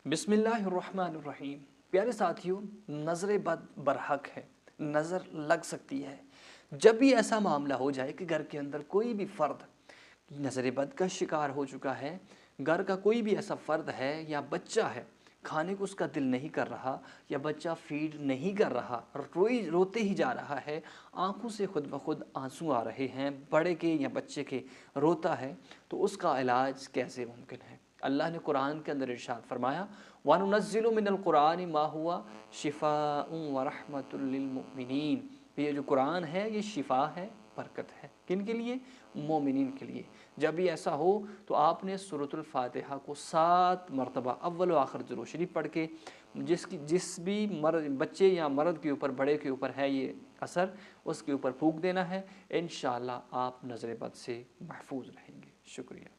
बिस्मिल्लाहिर्रहमानिर्रहीम। प्यारे साथियों, नज़र बद बरहक है, नज़र लग सकती है। जब भी ऐसा मामला हो जाए कि घर के अंदर कोई भी फ़र्द नज़र बद का शिकार हो चुका है, घर का कोई भी ऐसा फ़र्द है या बच्चा है, खाने को उसका दिल नहीं कर रहा या बच्चा फीड नहीं कर रहा, रोते ही जा रहा है, आंखों से खुद ब खुद आंसू आ रहे हैं, बड़े के या बच्चे के रोता है, तो उसका इलाज कैसे मुमकिन है? अल्लाह ने कुरान के अंदर इरशाद फरमाया, वनुनज़्ज़िलु मिनल कुरानि मा हुआ शिफ़ाउन व रहमतुल लिल मुमिनीन। ये जो कुरान है ये शिफा है, बरकत है। किन के लिए? मोमिनीन के लिए। जब भी ऐसा हो तो आपने सूरतुल फातिहा को 7 मरतबा अव्वल व आखिर ज़रूर शरीफ पढ़ के जिस भी मर्द बच्चे या मर्द के ऊपर, बड़े के ऊपर है ये असर, उसके ऊपर फूंक देना है। इंशाअल्लाह आप नज़र बद से महफूज रहेंगे। शुक्रिया।